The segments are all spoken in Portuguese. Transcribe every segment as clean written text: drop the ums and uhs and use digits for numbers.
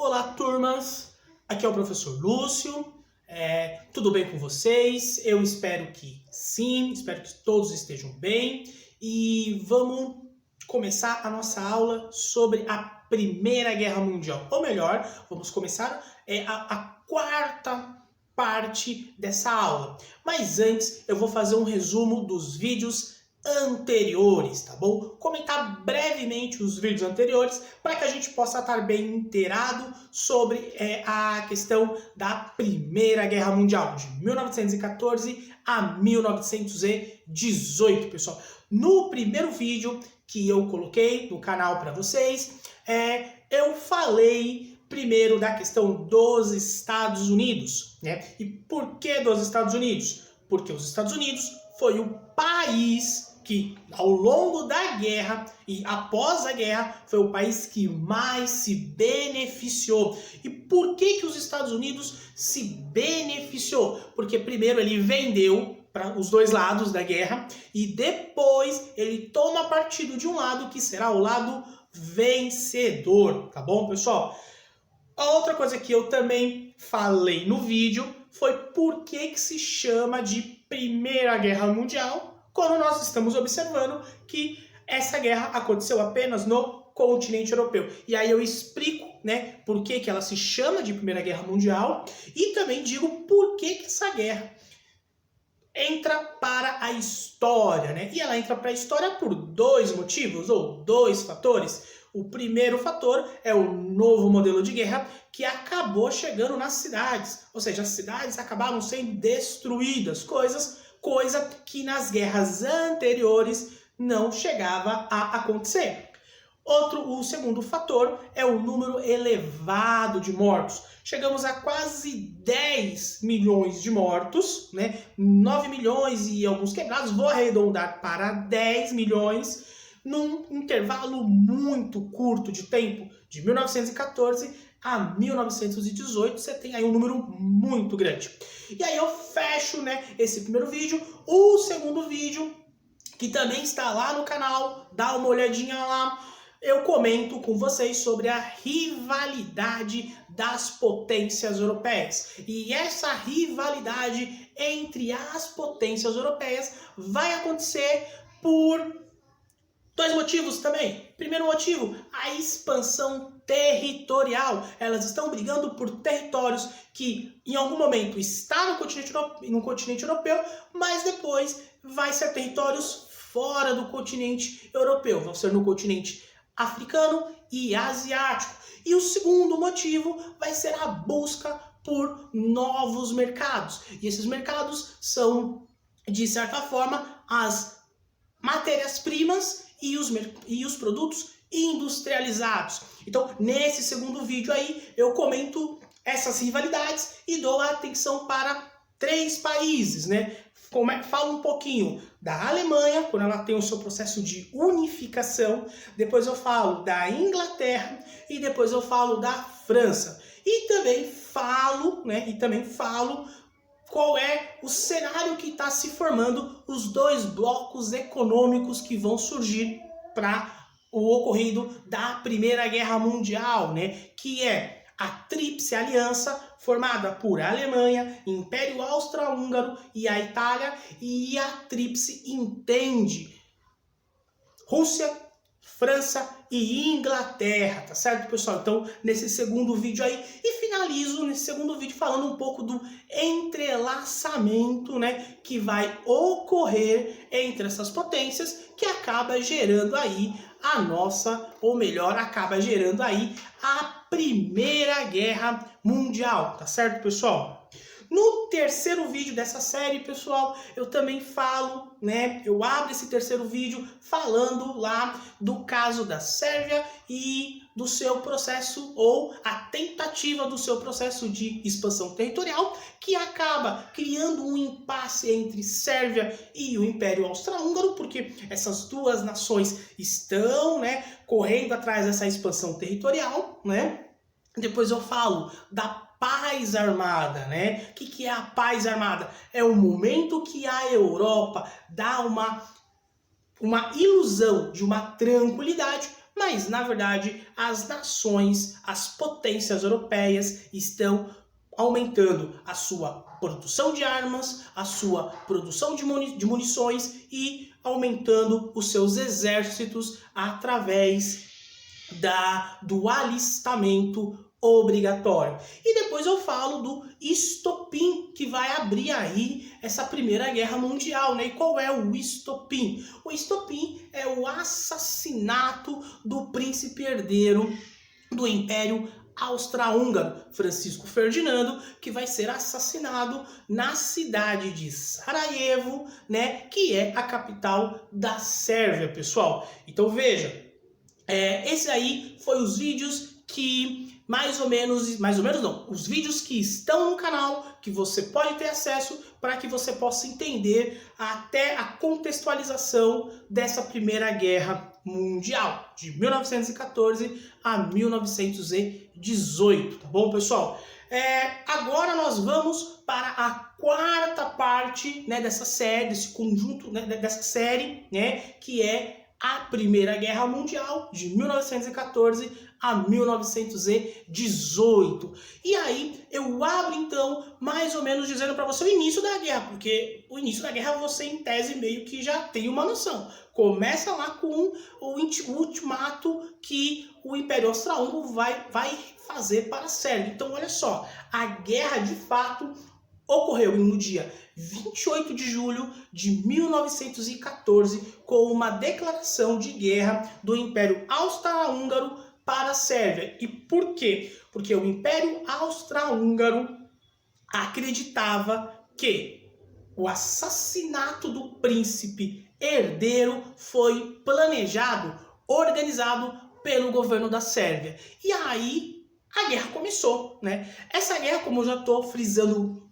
Olá, turmas! Aqui é o professor Lúcio. Tudo bem com vocês? Eu espero que sim, espero que todos estejam bem. E vamos começar a nossa aula sobre a Primeira Guerra Mundial. Ou melhor, vamos começar a quarta parte dessa aula. Mas antes, eu vou fazer um resumo dos vídeos anteriores, tá bom? Comentar brevemente os vídeos anteriores para que a gente possa estar bem inteirado sobre a questão da Primeira Guerra Mundial, de 1914 a 1918, pessoal. No primeiro vídeo que eu coloquei no canal para vocês, eu falei primeiro da questão dos Estados Unidos, né? E por que dos Estados Unidos? Porque os Estados Unidos foi o país que, ao longo da guerra e após a guerra, foi o país que mais se beneficiou. E por que os Estados Unidos se beneficiou? Porque primeiro ele vendeu para os dois lados da guerra e depois ele toma partido de um lado que será o lado vencedor, tá bom, pessoal? A outra coisa que eu também falei no vídeo foi por que se chama de Primeira Guerra Mundial, quando nós estamos observando que essa guerra aconteceu apenas no continente europeu. E aí eu explico, né, por que ela se chama de Primeira Guerra Mundial e também digo por que essa guerra entra para a história, né? E ela entra para a história por dois motivos, ou dois fatores. O primeiro fator é o novo modelo de guerra que acabou chegando nas cidades. Ou seja, as cidades acabaram sendo destruídas, coisa que nas guerras anteriores não chegava a acontecer. O segundo fator é o número elevado de mortos. Chegamos a quase 10 milhões de mortos, né? 9 milhões e alguns quebrados, vou arredondar para 10 milhões, num intervalo muito curto de tempo, de 1914 a 1918, você tem aí um número muito grande. E aí eu fecho, né, esse primeiro vídeo. O segundo vídeo, que também está lá no canal, dá uma olhadinha lá, eu comento com vocês sobre a rivalidade das potências europeias. E essa rivalidade entre as potências europeias vai acontecer por dois motivos também. Primeiro motivo, a expansão territorial. Elas estão brigando por territórios que em algum momento está no continente europeu, mas depois vai ser territórios fora do continente europeu. Vão ser no continente africano e asiático. E o segundo motivo vai ser a busca por novos mercados. E esses mercados são, de certa forma, as matérias-primas e os produtos industrializados. Então, nesse segundo vídeo aí, eu comento essas rivalidades e dou atenção para três países, né? Falo um pouquinho da Alemanha, quando ela tem o seu processo de unificação, depois eu falo da Inglaterra e depois eu falo da França. E também falo, qual é o cenário que está se formando, os dois blocos econômicos que vão surgir para o ocorrido da Primeira Guerra Mundial, né? Que é a Tríplice Aliança, formada por Alemanha, Império Austro-Húngaro e a Itália, e a Tríplice Entende Rússia, França e Inglaterra, tá certo, pessoal? Então, nesse segundo vídeo aí, e finalizo nesse segundo vídeo falando um pouco do entrelaçamento, né, que vai ocorrer entre essas potências, que acaba gerando aí acaba gerando aí a Primeira Guerra Mundial, tá certo, pessoal? No terceiro vídeo dessa série, pessoal, eu também falo, né? Eu abro esse terceiro vídeo falando lá do caso da Sérvia e do seu processo, ou a tentativa do seu processo de expansão territorial, que acaba criando um impasse entre Sérvia e o Império Austro-Húngaro, porque essas duas nações estão, né, correndo atrás dessa expansão territorial, né? Depois eu falo da paz armada, né? O que é a paz armada? É o momento que a Europa dá uma ilusão de uma tranquilidade, mas na verdade as nações, as potências europeias estão aumentando a sua produção de armas, a sua produção de munições e aumentando os seus exércitos através do alistamento obrigatório. E depois eu falo do estopim que vai abrir aí essa Primeira Guerra Mundial, né? E qual é o estopim? O estopim é o assassinato do príncipe herdeiro do Império Austro-Húngaro, Francisco Ferdinando, que vai ser assassinado na cidade de Sarajevo, né? Que é a capital da Sérvia, pessoal. Então veja, esse aí foi os vídeos que mais ou menos não, os vídeos que estão no canal, que você pode ter acesso para que você possa entender até a contextualização dessa Primeira Guerra Mundial, de 1914 a 1918, tá bom, pessoal? Agora nós vamos para a quarta parte, né, dessa série, desse conjunto, né, dessa série, né, que é a Primeira Guerra Mundial, de 1914 a 1918. E aí eu abro então mais ou menos dizendo para você o início da guerra, porque o início da guerra você em tese meio que já tem uma noção. Começa lá com o ultimato que o Império Austro-Húngaro vai fazer para a Sérvia. Então olha só, a guerra de fato ocorreu no dia 28 de julho de 1914 com uma declaração de guerra do Império Austro-Húngaro para a Sérvia. E por quê? Porque o Império Austro-Húngaro acreditava que o assassinato do príncipe herdeiro foi planejado, organizado pelo governo da Sérvia. E aí a guerra começou, né? Essa guerra, como eu já estou frisando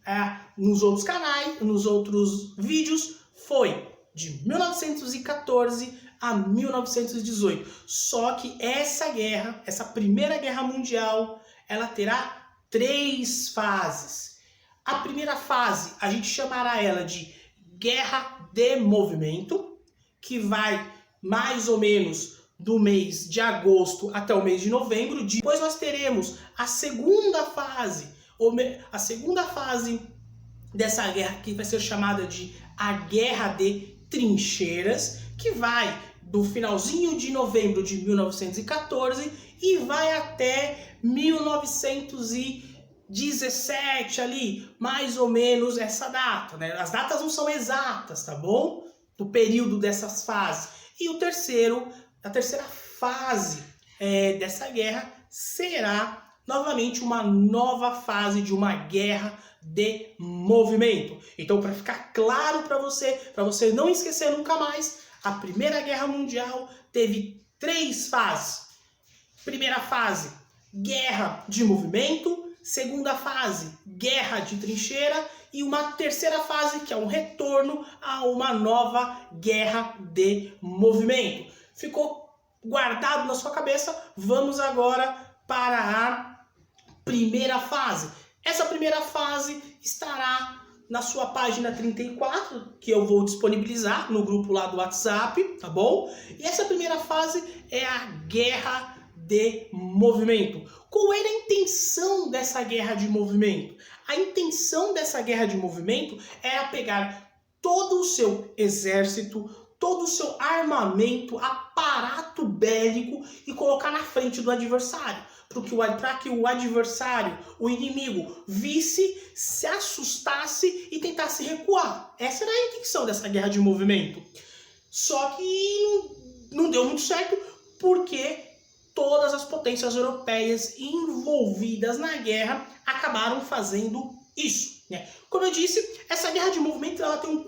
nos outros canais, nos outros vídeos, foi de 1914 a 1918. Só que essa guerra, essa Primeira Guerra Mundial, ela terá 3 fases. A primeira fase, a gente chamará ela de Guerra de Movimento, que vai mais ou menos do mês de agosto até o mês de novembro. Depois nós teremos a segunda fase, dessa guerra, que vai ser chamada de a Guerra de Trincheiras, que vai do finalzinho de novembro de 1914 e vai até 1917 ali, mais ou menos essa data, né? As datas não são exatas, tá bom? Do período dessas fases. E a terceira fase dessa guerra será novamente uma nova fase de uma guerra de movimento. Então, para ficar claro para você não esquecer nunca mais, a Primeira Guerra Mundial teve 3 fases. Primeira fase, guerra de movimento. Segunda fase, guerra de trincheira. E uma terceira fase, que é um retorno a uma nova guerra de movimento. Ficou guardado na sua cabeça? Vamos agora para a primeira fase. Essa primeira fase estará na sua página 34, que eu vou disponibilizar no grupo lá do WhatsApp, tá bom? E essa primeira fase é a guerra de movimento. Qual era a intenção dessa guerra de movimento? A intenção dessa guerra de movimento era pegar todo o seu exército, todo o seu armamento, aparato bélico e colocar na frente do adversário. Para que o adversário, o inimigo, visse, se assustasse e tentasse recuar. Essa era a intenção dessa guerra de movimento. Só que não deu muito certo, porque todas as potências europeias envolvidas na guerra acabaram fazendo isso, né? Como eu disse, essa guerra de movimento ela tem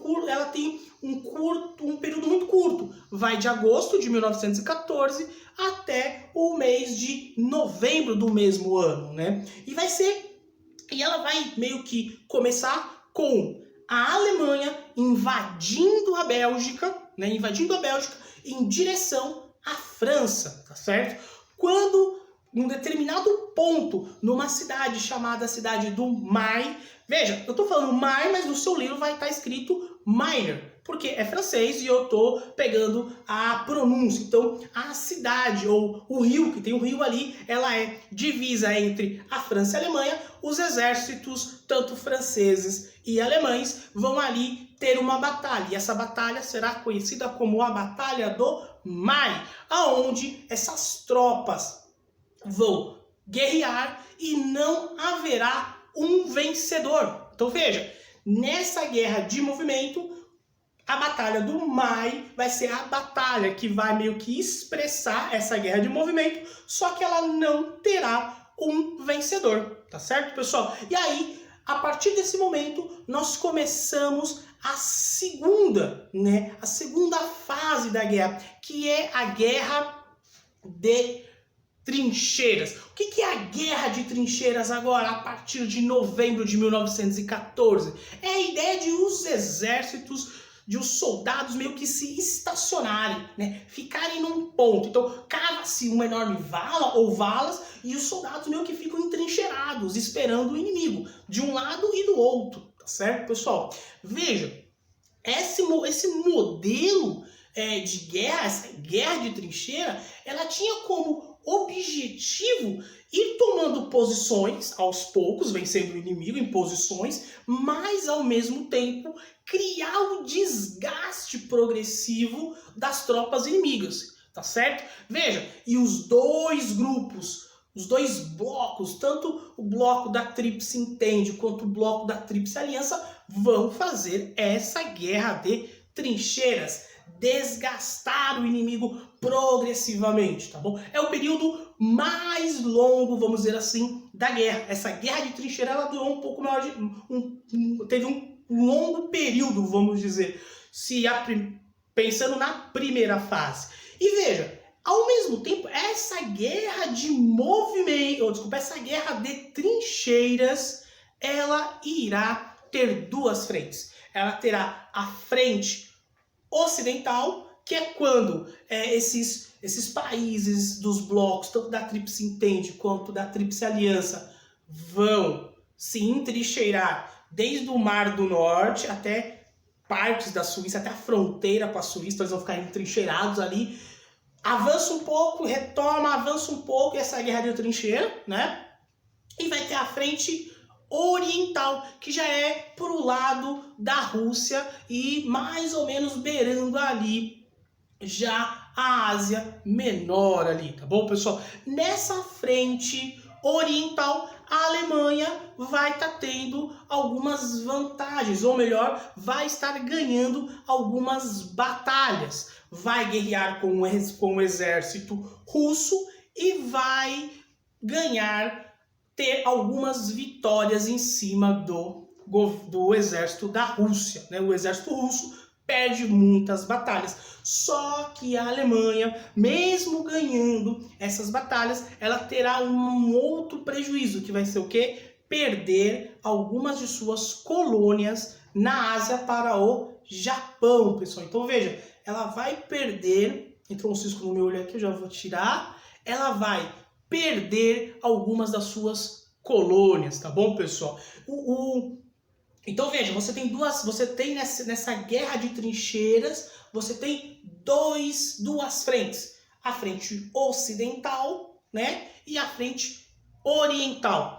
um período muito curto. Vai de agosto de 1914 até o mês de novembro do mesmo ano, né? E ela vai meio que começar com a Alemanha invadindo a Bélgica, né? Invadindo a Bélgica em direção à França, tá certo? Quando, em um determinado ponto, numa cidade chamada cidade do Main, veja, eu tô falando Main, mas no seu livro vai estar escrito Minor, Porque é francês e eu tô pegando a pronúncia. Então, a cidade ou o rio, que tem um rio ali, ela é divisa entre a França e a Alemanha. Os exércitos, tanto franceses e alemães, vão ali ter uma batalha. E essa batalha será conhecida como a Batalha do Maine, aonde essas tropas vão guerrear e não haverá um vencedor. Então veja, nessa guerra de movimento, a Batalha do Maine vai ser a batalha que vai meio que expressar essa guerra de movimento, só que ela não terá um vencedor, tá certo, pessoal? E aí, a partir desse momento, nós começamos a segunda, né? A segunda fase da guerra, que é a Guerra de Trincheiras. O que é a Guerra de Trincheiras agora, a partir de novembro de 1914? É a ideia de os exércitos, de os soldados meio que se estacionarem, né? Ficarem num ponto. Então, cava-se uma enorme vala ou valas e os soldados meio que ficam entrincheirados, esperando o inimigo, de um lado e do outro, tá certo, pessoal? Veja, esse modelo de guerra, essa guerra de trincheira, ela tinha como objetivo ir tomando posições aos poucos, vencendo o inimigo em posições, mas ao mesmo tempo criar o desgaste progressivo das tropas inimigas, tá certo? Veja, e os dois grupos, os dois blocos, tanto o bloco da Tríplice Entente quanto o bloco da Tríplice Aliança, vão fazer essa guerra de trincheiras, desgastar o inimigo progressivamente, tá bom? É o período mais longo, vamos dizer assim, da guerra. Essa guerra de trincheira, ela durou um pouco maior teve um longo período, vamos dizer, pensando na primeira fase. E veja, ao mesmo tempo, essa guerra de movimento, essa guerra de trincheiras, ela irá ter duas frentes. Ela terá a frente ocidental, que é quando esses países dos blocos, tanto da Tríplice Entente quanto da Tríplice Aliança, vão se entrincheirar desde o Mar do Norte até partes da Suíça, até a fronteira com a Suíça, eles vão ficar entrincheirados ali. Avança um pouco, retoma, avança um pouco, essa guerra de trincheira, né? E vai ter a frente oriental, que já é pro lado da Rússia e mais ou menos beirando ali já a Ásia Menor ali, tá bom, pessoal? Nessa frente oriental, a Alemanha vai estar tendo algumas vantagens, ou melhor, vai estar ganhando algumas batalhas. Vai guerrear com o exército russo e vai ter algumas vitórias em cima do exército da Rússia, né? O exército russo perde muitas batalhas. Só que a Alemanha, mesmo ganhando essas batalhas, ela terá um outro prejuízo, que vai ser o quê? Perder algumas de suas colônias na Ásia para o Japão, pessoal. Então veja, ela vai perder, entrou um cisco no meu olho aqui, eu já vou tirar, ela vai perder algumas das suas colônias, tá bom, pessoal? Então veja, você tem nessa guerra de trincheiras, você tem duas frentes. A frente ocidental, né, e a frente oriental.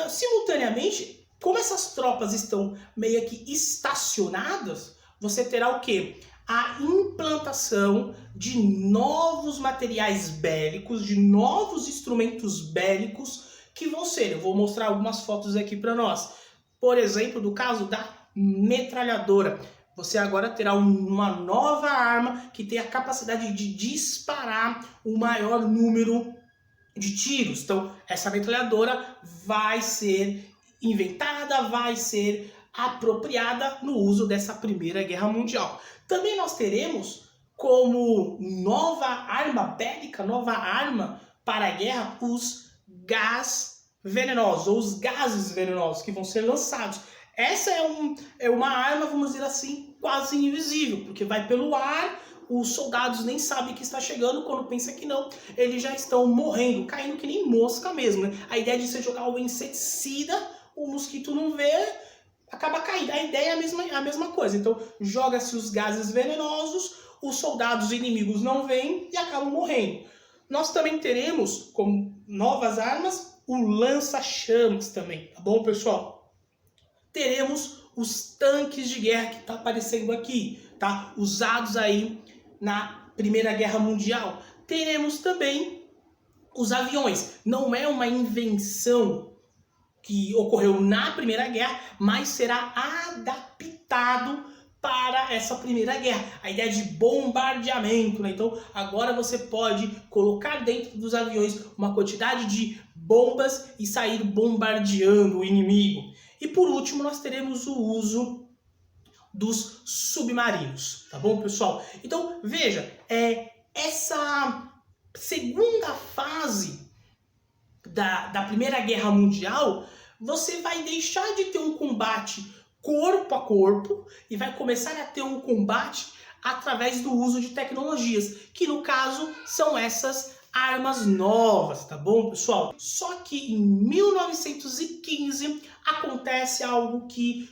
Simultaneamente, como essas tropas estão meio que estacionadas, você terá o quê? A implantação de novos materiais bélicos, de novos instrumentos bélicos que vão ser, eu vou mostrar algumas fotos aqui para nós. Por exemplo, do caso da metralhadora. Você agora terá uma nova arma que tem a capacidade de disparar o maior número de tiros. Então, essa metralhadora vai ser inventada, vai ser apropriada no uso dessa Primeira Guerra Mundial. Também nós teremos como nova arma bélica, nova arma para a guerra, os gás venenosos, ou os gases venenosos que vão ser lançados. Essa é uma arma, vamos dizer assim, quase invisível, porque vai pelo ar, os soldados nem sabem que está chegando, quando pensa que não, eles já estão morrendo, caindo que nem mosca mesmo, né? A ideia de você jogar o inseticida, o mosquito não vê, acaba caindo. A ideia é a mesma coisa. Então, joga-se os gases venenosos, os soldados inimigos não vêm e acabam morrendo. Nós também teremos, como novas armas, o lança-chamas também, tá bom, pessoal? Teremos os tanques de guerra que está aparecendo aqui, tá? Usados aí na Primeira Guerra Mundial. Teremos também os aviões. Não é uma invenção que ocorreu na Primeira Guerra, mas será adaptado para essa Primeira Guerra. A ideia de bombardeamento, né? Então, agora você pode colocar dentro dos aviões uma quantidade de bombas e sair bombardeando o inimigo. E por último, nós teremos o uso dos submarinos, tá bom, pessoal? Então, veja, essa segunda fase da Primeira Guerra Mundial, você vai deixar de ter um combate corpo a corpo e vai começar a ter um combate através do uso de tecnologias, que no caso são essas armas novas, tá bom, pessoal? Só que em 1915 acontece algo que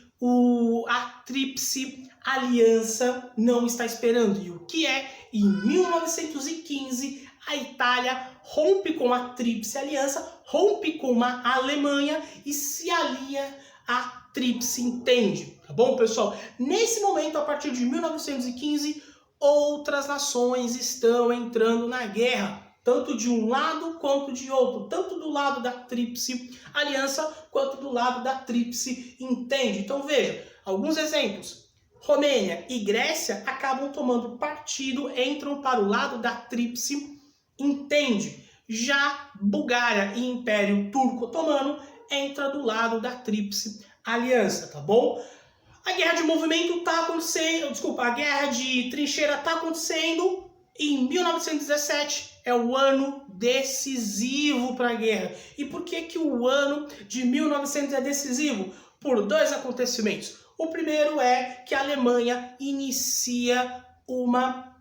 a Tríplice Aliança não está esperando. E o que é? Em 1915, a Itália rompe com a Tríplice Aliança, rompe com a Alemanha e se alia à Tríplice Entende, tá bom, pessoal? Nesse momento, a partir de 1915, outras nações estão entrando na guerra, tanto de um lado quanto de outro, tanto do lado da Tríplice Aliança quanto do lado da Tríplice Entende. Então veja, alguns exemplos. Romênia e Grécia acabam tomando partido, entram para o lado da Tríplice Entende. Já Bulgária e Império Turco-Otomano entra do lado da Tríplice Aliança, tá bom? A guerra de movimento está acontecendo, a guerra de trincheira está acontecendo. Em 1917 é o ano decisivo para a guerra. E por que o ano de 1900 é decisivo? Por dois acontecimentos. O primeiro é que a Alemanha inicia uma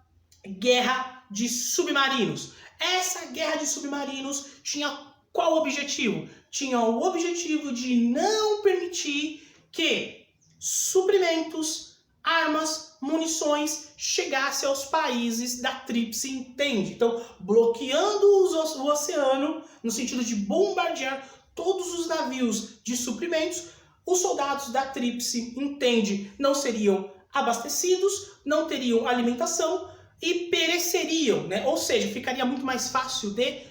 guerra de submarinos. Essa guerra de submarinos tinha qual objetivo? Tinha o objetivo de não permitir que suprimentos, armas, munições chegassem aos países da Tríplice Entende. Então, bloqueando o oceano, no sentido de bombardear todos os navios de suprimentos, os soldados da Tríplice Entende não seriam abastecidos, não teriam alimentação e pereceriam, né? Ou seja, ficaria muito mais fácil de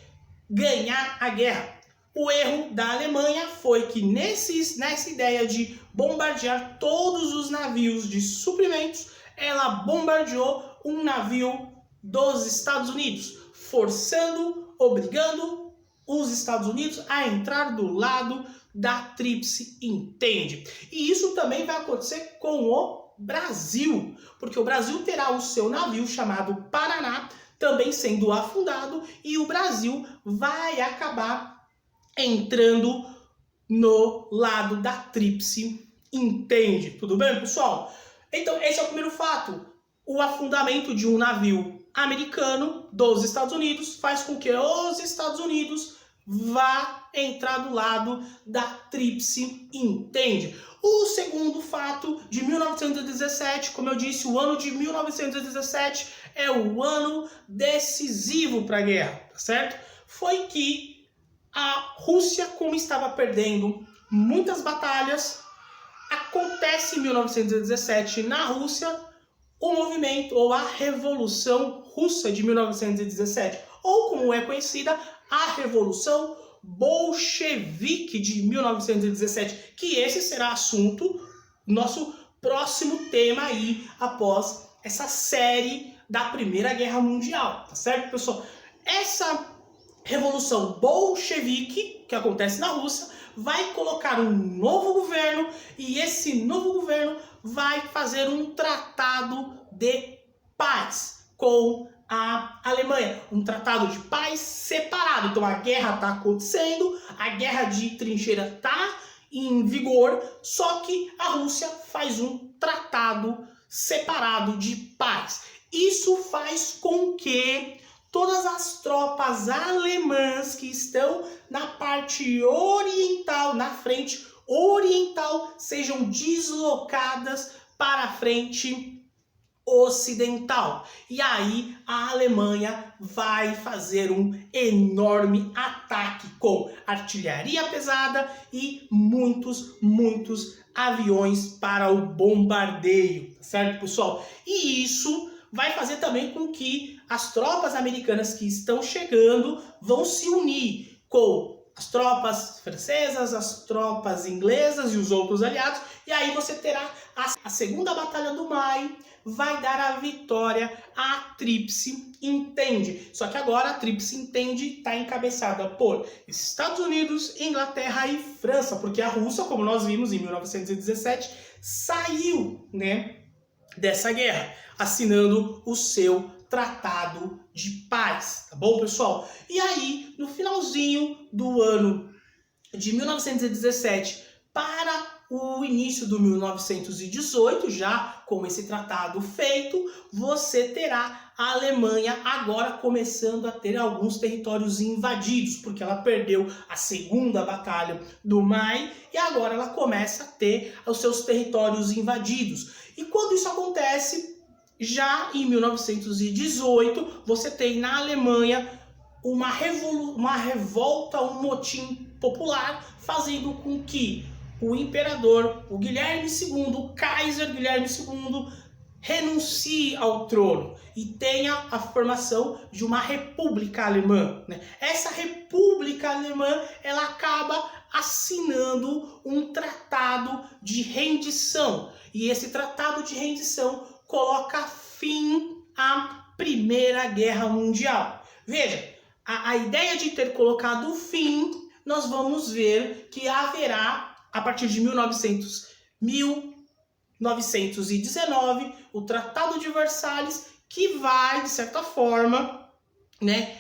ganhar a guerra. O erro da Alemanha foi que nessa ideia de bombardear todos os navios de suprimentos, ela bombardeou um navio dos Estados Unidos, forçando, obrigando os Estados Unidos a entrar do lado da Tríplice Entende. E isso também vai acontecer com o Brasil, porque o Brasil terá o seu navio chamado Paraná também sendo afundado e o Brasil vai acabar entrando no lado da Tríplice Entende. Tudo bem, pessoal? Então, esse é o primeiro fato. O afundamento de um navio americano dos Estados Unidos faz com que os Estados Unidos vá entrar do lado da Tríplice Entende. O segundo fato de 1917, como eu disse, o ano de 1917 é o ano decisivo para a guerra, tá certo? Foi que a Rússia, como estava perdendo muitas batalhas, acontece em 1917 na Rússia o movimento ou a Revolução Russa de 1917, ou como é conhecida, a Revolução Bolchevique de 1917, que esse será assunto, nosso próximo tema aí após essa série da Primeira Guerra Mundial, tá certo, pessoal? Essa Revolução Bolchevique, que acontece na Rússia, vai colocar um novo governo e esse novo governo vai fazer um tratado de paz com a Alemanha, um tratado de paz separado. Então a guerra está acontecendo, a guerra de trincheira está em vigor, só que a Rússia faz um tratado separado de paz. Isso faz com que todas as tropas alemãs que estão na parte oriental, na frente oriental sejam deslocadas para a frente ocidental. E aí a Alemanha vai fazer um enorme ataque com artilharia pesada e muitos aviões para o bombardeio, certo, pessoal? E isso vai fazer também com que as tropas americanas que estão chegando vão se unir com as tropas francesas, as tropas inglesas e os outros aliados, e aí você terá a Segunda Batalha do Maio, vai dar a vitória à Tríplice Entende. Só que agora a Tríplice Entende está encabeçada por Estados Unidos, Inglaterra e França, porque a Rússia, como nós vimos em 1917, saiu, né, dessa guerra, assinando o seu tratado de paz, tá bom, pessoal? E aí, no finalzinho do ano de 1917 para o início do 1918, já com esse tratado feito, você terá a Alemanha agora começando a ter alguns territórios invadidos, porque ela perdeu a Segunda Batalha do Maio e agora ela começa a ter os seus territórios invadidos. E quando isso acontece, já em 1918, você tem na Alemanha uma revolta, um motim popular, fazendo com que o imperador, o Guilherme II, o Kaiser Guilherme II, renuncie ao trono e tenha a formação de uma república alemã, né? Essa república alemã, ela acaba assinando um tratado de rendição. E esse tratado de rendição coloca fim à Primeira Guerra Mundial. Veja, a ideia de ter colocado fim, nós vamos ver que haverá, a partir de 1919, o Tratado de Versalhes, que vai, de certa forma, né,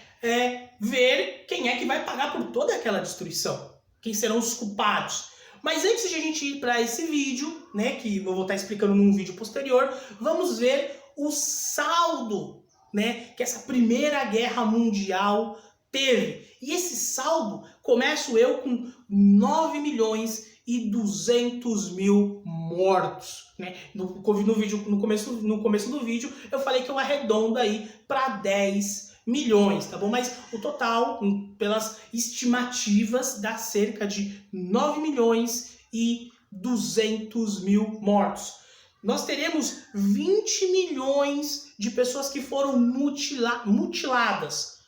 ver quem é que vai pagar por toda aquela destruição, quem serão os culpados. Mas antes de a gente ir para esse vídeo, né, que eu vou estar explicando num vídeo posterior, vamos ver o saldo, né, que essa Primeira Guerra Mundial teve. E esse saldo, começo eu com 9.200.000 mortos, né? No começo do vídeo eu falei que eu arredondo aí para 10 milhões, tá bom? Mas o total, pelas estimativas, dá cerca de 9.200.000 mortos. Nós teremos 20 milhões de pessoas que foram mutiladas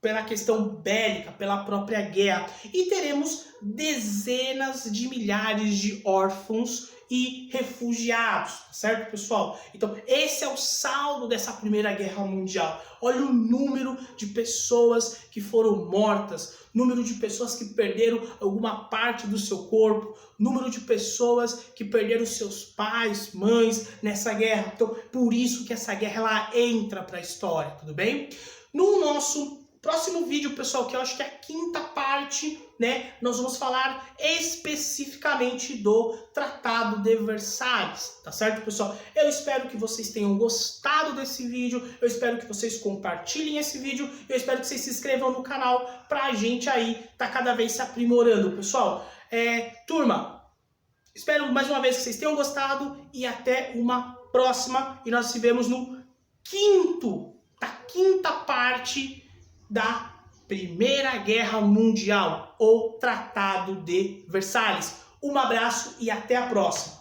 pela questão bélica, pela própria guerra. E teremos dezenas de milhares de órfãos e refugiados, certo, pessoal? Então, esse é o saldo dessa Primeira Guerra Mundial. Olha o número de pessoas que foram mortas, número de pessoas que perderam alguma parte do seu corpo, número de pessoas que perderam seus pais, mães nessa guerra. Então, por isso que essa guerra ela entra para a história, tudo bem? No nosso próximo vídeo, pessoal, que eu acho que é a quinta parte, né, nós vamos falar especificamente do Tratado de Versalhes, tá certo, pessoal? Eu espero que vocês tenham gostado desse vídeo, eu espero que vocês compartilhem esse vídeo, eu espero que vocês se inscrevam no canal pra gente aí tá cada vez se aprimorando, pessoal. Turma, espero mais uma vez que vocês tenham gostado e até uma próxima, e nós nos vemos no quinta parte da Primeira Guerra Mundial, o Tratado de Versalhes. Um abraço e até a próxima.